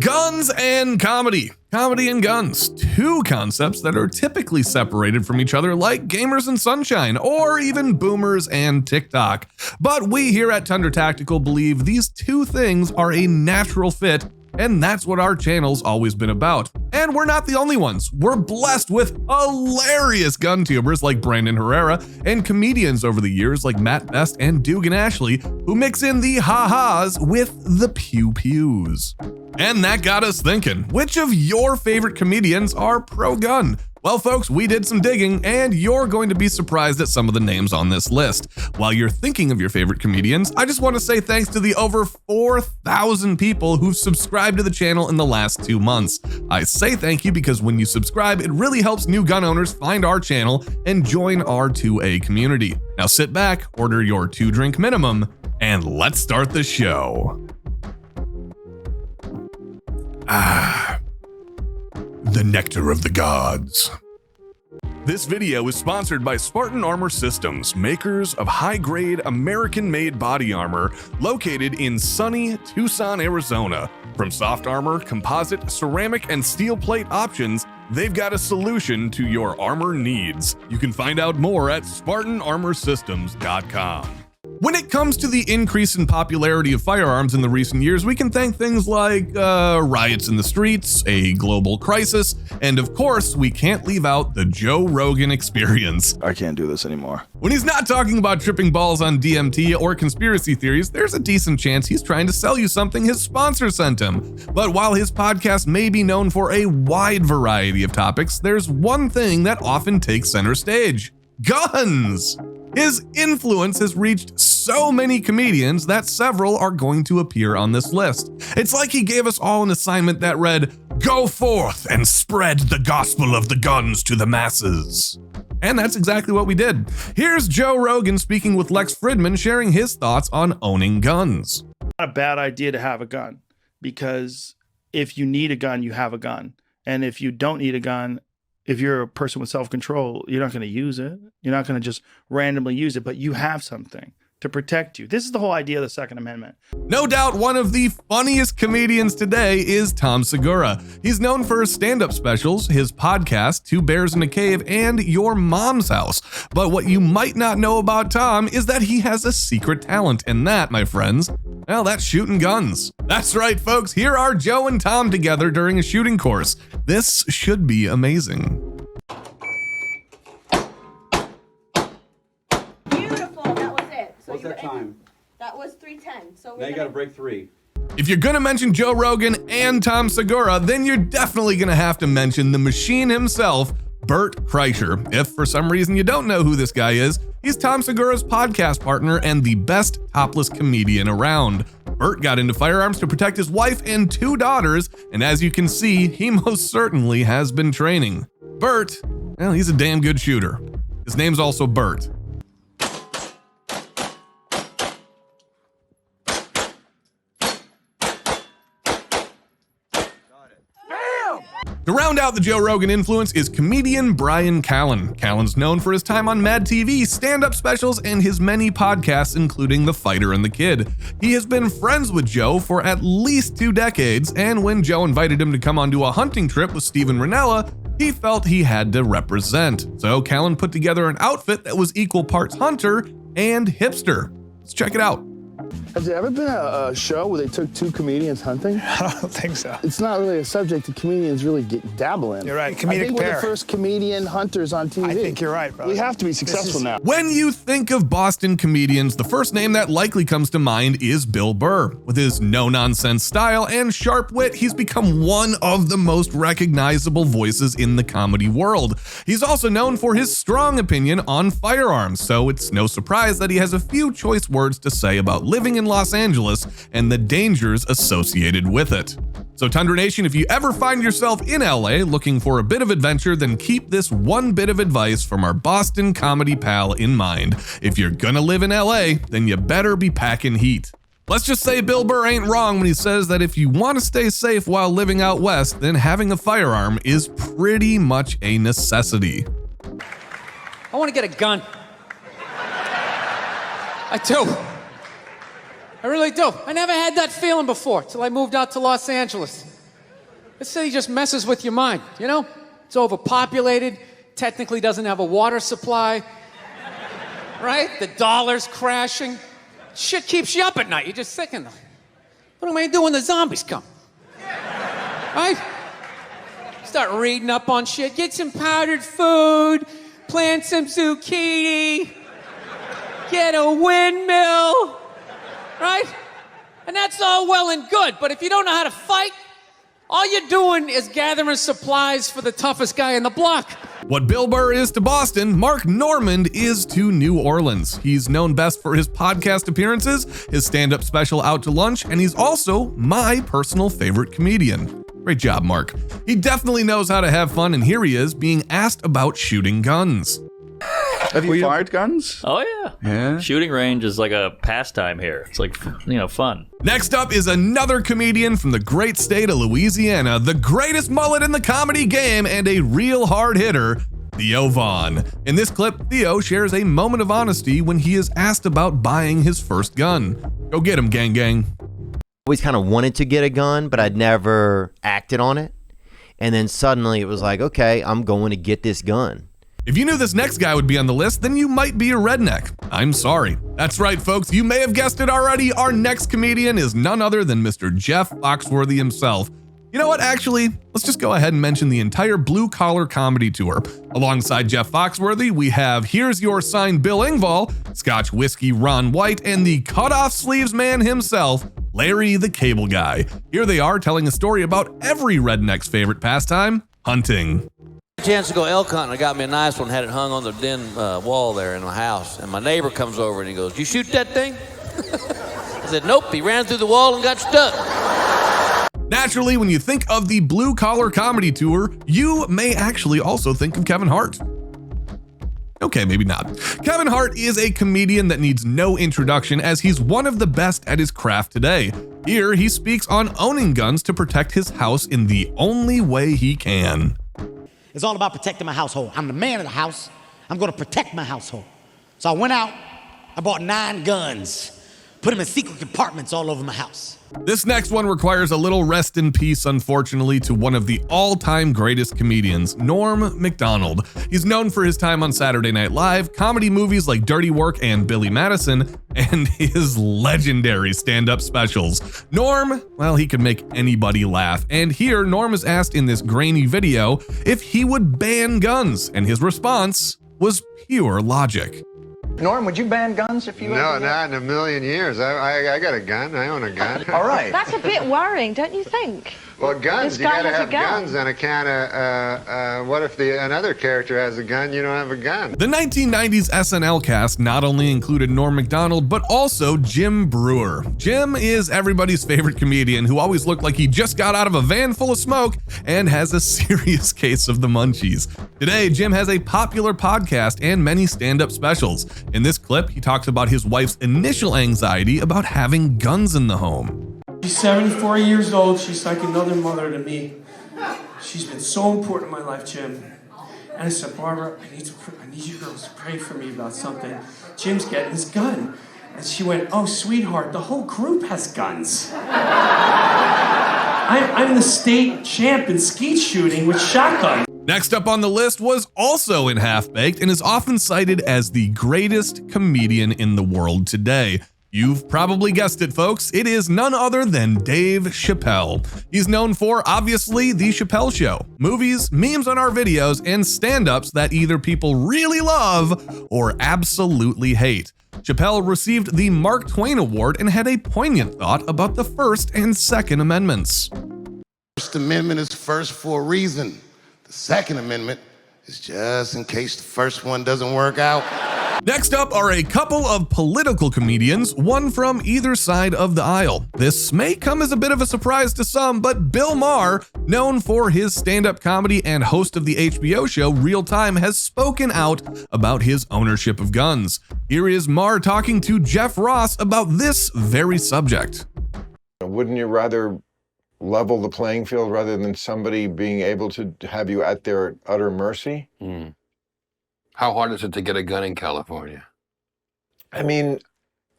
Guns and comedy. Comedy and guns. Two concepts that are typically separated from each other like gamers and sunshine, or even boomers and TikTok. But we here at Tundra Tactical believe these two things are a natural fit, and that's what our channel's always been about. And we're not the only ones. We're blessed with hilarious gun tubers like Brandon Herrera and comedians over the years like Matt Best and Dugan Ashley who mix in the ha-has with the pew-pews. And that got us thinking, which of your favorite comedians are pro-gun? Well, folks, we did some digging, and you're going to be surprised at some of the names on this list. While you're thinking of your favorite comedians, I just want to say thanks to the over 4,000 people who've subscribed to the channel in the last 2 months. I say thank you because when you subscribe, it really helps new gun owners find our channel and join our 2A community. Now sit back, order your 2-drink minimum, and let's start the show. The nectar of the gods. This video is sponsored by Spartan Armor Systems, makers of high-grade American-made body armor located in sunny Tucson, Arizona. From soft armor, composite, ceramic, and steel plate options, they've got a solution to your armor needs. You can find out more at SpartanArmorSystems.com. When it comes to the increase in popularity of firearms in the recent years, we can thank things like riots in the streets, a global crisis, and of course, we can't leave out the Joe Rogan experience. I can't do this anymore. When he's not talking about tripping balls on DMT or conspiracy theories, there's a decent chance he's trying to sell you something his sponsor sent him. But while his podcast may be known for a wide variety of topics, there's one thing that often takes center stage: guns. His influence has reached so many comedians that several are going to appear on this list. It's like he gave us all an assignment that read, "Go forth and spread the gospel of the guns to the masses." And that's exactly what we did. Here's Joe Rogan speaking with Lex Fridman sharing his thoughts on owning guns. Not a bad idea to have a gun, because if you need a gun, you have a gun. And if you don't need a gun, if you're a person with self-control, you're not going to use it. You're not going to just randomly use it, but you have something to protect you. This is the whole idea of the Second Amendment. No doubt one of the funniest comedians today is Tom Segura. He's known for his stand-up specials, his podcast, 2 Bears in a Cave, and Your Mom's House. But what you might not know about Tom is that he has a secret talent, and that, my friends, well, that's shooting guns. That's right, folks. Here are Joe and Tom together during a shooting course. This should be amazing. What's that time? That was 3:10. So now you got to break 3. If you're gonna mention Joe Rogan and Tom Segura, then you're definitely gonna have to mention the machine himself, Bert Kreischer. If for some reason you don't know who this guy is, he's Tom Segura's podcast partner and the best topless comedian around. Bert got into firearms to protect his wife and 2 daughters, and as you can see, he most certainly has been training. Bert, well, he's a damn good shooter. His name's also Bert. To round out the Joe Rogan influence is comedian Bryan Callen. Callen's known for his time on Mad TV, stand-up specials, and his many podcasts, including The Fighter and the Kid. He has been friends with Joe for at least 2 decades, and when Joe invited him to come onto a hunting trip with Steven Rinella, he felt he had to represent. So Callen put together an outfit that was equal parts hunter and hipster. Let's check it out. Has there ever been a show where they took 2 comedians hunting? I don't think so. It's not really a subject that comedians really dabble in. You're right, comedic I think pair. we're the first comedian hunters on TV. I think you're right, brother. We have to be successful now. When you think of Boston comedians, the first name that likely comes to mind is Bill Burr. With his no-nonsense style and sharp wit, he's become one of the most recognizable voices in the comedy world. He's also known for his strong opinion on firearms, so it's no surprise that he has a few choice words to say about living in Los Angeles and the dangers associated with it. So Tundra Nation, if you ever find yourself in LA looking for a bit of adventure, then keep this one bit of advice from our Boston comedy pal in mind. If you're gonna live in LA, then you better be packing heat. Let's just say Bill Burr ain't wrong when he says that if you want to stay safe while living out west, then having a firearm is pretty much a necessity. I want to get a gun. I do. I really do. I never had that feeling before till I moved out to Los Angeles. The city just messes with your mind, you know? It's overpopulated, technically doesn't have a water supply, right? The dollar's crashing. Shit keeps you up at night. You're just thinking, what am I gonna do when the zombies come? Right? Start reading up on shit, get some powdered food, plant some zucchini, get a windmill, right? And that's all well and good, but if you don't know how to fight, all you're doing is gathering supplies for the toughest guy in the block. What Bill Burr is to Boston, Mark Normand is to New Orleans. He's known best for his podcast appearances, his stand-up special Out to Lunch, and he's also my personal favorite comedian. Great job, Mark. He definitely knows how to have fun, and here he is being asked about shooting guns. Have you fired guns? Oh, yeah. Shooting range is like a pastime here. It's like, fun. Next up is another comedian from the great state of Louisiana, the greatest mullet in the comedy game and a real hard hitter, Theo Vaughn. In this clip, Theo shares a moment of honesty when he is asked about buying his first gun. Go get him, gang gang. Always kind of wanted to get a gun, but I'd never acted on it. And then suddenly it was like, okay, I'm going to get this gun. If you knew this next guy would be on the list, then you might be a redneck. I'm sorry. That's right, folks. You may have guessed it already. Our next comedian is none other than Mr. Jeff Foxworthy himself. You know what? Actually, let's just go ahead and mention the entire Blue Collar Comedy Tour. Alongside Jeff Foxworthy, we have Here's Your Sign Bill Engvall, Scotch Whiskey Ron White, and the cut-off sleeves man himself, Larry the Cable Guy. Here they are telling a story about every redneck's favorite pastime, hunting. Chance to go elk hunting. I got me a nice one, had it hung on the den wall there in my house. And my neighbor comes over and he goes, "You shoot that thing?" I said, "Nope." He ran through the wall and got stuck. Naturally, when you think of the Blue Collar Comedy Tour, you may actually also think of Kevin Hart. Okay, maybe not. Kevin Hart is a comedian that needs no introduction as he's one of the best at his craft today. Here, he speaks on owning guns to protect his house in the only way he can. It's all about protecting my household. I'm the man of the house. I'm going to protect my household. So I went out, I bought 9 guns, put them in secret compartments all over my house. This next one requires a little rest in peace, unfortunately, to one of the all-time greatest comedians, Norm Macdonald. He's known for his time on Saturday Night Live, comedy movies like Dirty Work and Billy Madison, and his legendary stand-up specials. Norm, well, he could make anybody laugh. And here, Norm is asked in this grainy video if he would ban guns, and his response was pure logic. Norm, would you ban guns if you... No, not in a million years. I got a gun. I own a gun. All right. That's a bit worrying, don't you think? Well, guns, This you guy gotta has a have gun. guns on account of, what if another character has a gun, you don't have a gun? The 1990s SNL cast not only included Norm Macdonald, but also Jim Breuer. Jim is everybody's favorite comedian who always looked like he just got out of a van full of smoke and has a serious case of the munchies. Today, Jim has a popular podcast and many stand-up specials. In this clip, he talks about his wife's initial anxiety about having guns in the home. She's 74 years old. She's like another mother to me. She's been so important in my life, Jim. And I said, "Barbara, I need you girls to pray for me about something. Jim's getting his gun." And she went, "Oh, sweetheart, the whole group has guns. I'm the state champ in skeet shooting with shotguns." Next up on the list was also in Half Baked and is often cited as the greatest comedian in the world today. You've probably guessed it, folks. It is none other than Dave Chappelle. He's known for, obviously, The Chappelle Show, movies, memes on our videos, and stand-ups that either people really love or absolutely hate. Chappelle received the Mark Twain Award and had a poignant thought about the First and Second Amendments. First Amendment is first for a reason. The Second Amendment is just in case the first one doesn't work out. Next up are a couple of political comedians, one from either side of the aisle. This may come as a bit of a surprise to some, but Bill Maher, known for his stand-up comedy and host of the HBO show Real Time, has spoken out about his ownership of guns. Here is Maher talking to Jeff Ross about this very subject. Wouldn't you rather level the playing field rather than somebody being able to have you at their utter mercy? How hard is it to get a gun in California? I mean,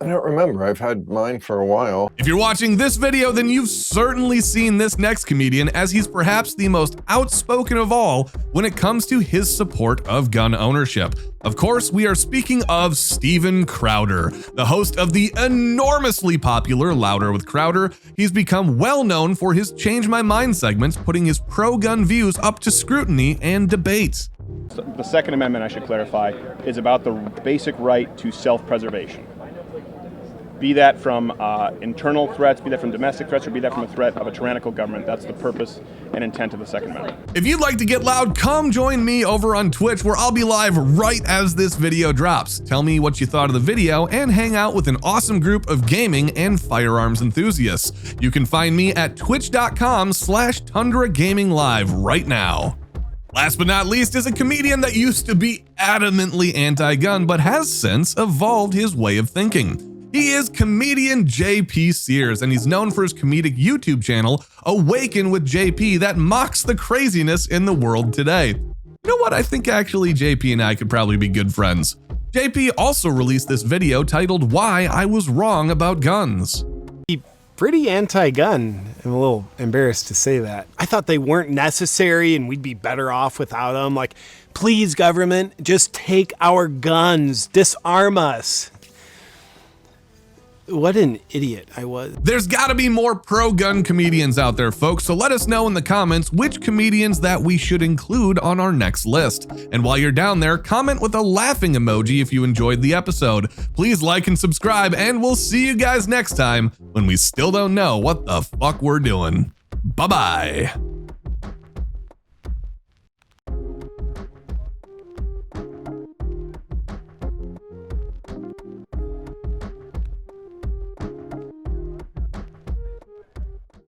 I don't remember. I've had mine for a while. If you're watching this video, then you've certainly seen this next comedian, as he's perhaps the most outspoken of all when it comes to his support of gun ownership. Of course, we are speaking of Steven Crowder, the host of the enormously popular Louder with Crowder. He's become well known for his Change My Mind segments, putting his pro-gun views up to scrutiny and debate. The Second Amendment, I should clarify, is about the basic right to self-preservation. Be that from internal threats, be that from domestic threats, or be that from a threat of a tyrannical government. That's the purpose and intent of the Second Amendment. If you'd like to get loud, come join me over on Twitch, where I'll be live right as this video drops. Tell me what you thought of the video and hang out with an awesome group of gaming and firearms enthusiasts. You can find me at twitch.com/Tundra Gaming Live right now. Last but not least is a comedian that used to be adamantly anti-gun, but has since evolved his way of thinking. He is comedian JP Sears, and he's known for his comedic YouTube channel, Awaken with JP, that mocks the craziness in the world today. You know what? I think actually JP and I could probably be good friends. JP also released this video titled Why I Was Wrong About Guns. Pretty anti-gun. I'm a little embarrassed to say that. I thought they weren't necessary and we'd be better off without them. Like, please, government, just take our guns, disarm us. What an idiot I was. There's gotta be more pro-gun comedians out there, folks, so let us know in the comments which comedians that we should include on our next list. And while you're down there, comment with a laughing emoji if you enjoyed the episode. Please like and subscribe, and we'll see you guys next time when we still don't know what the fuck we're doing. Bye-bye.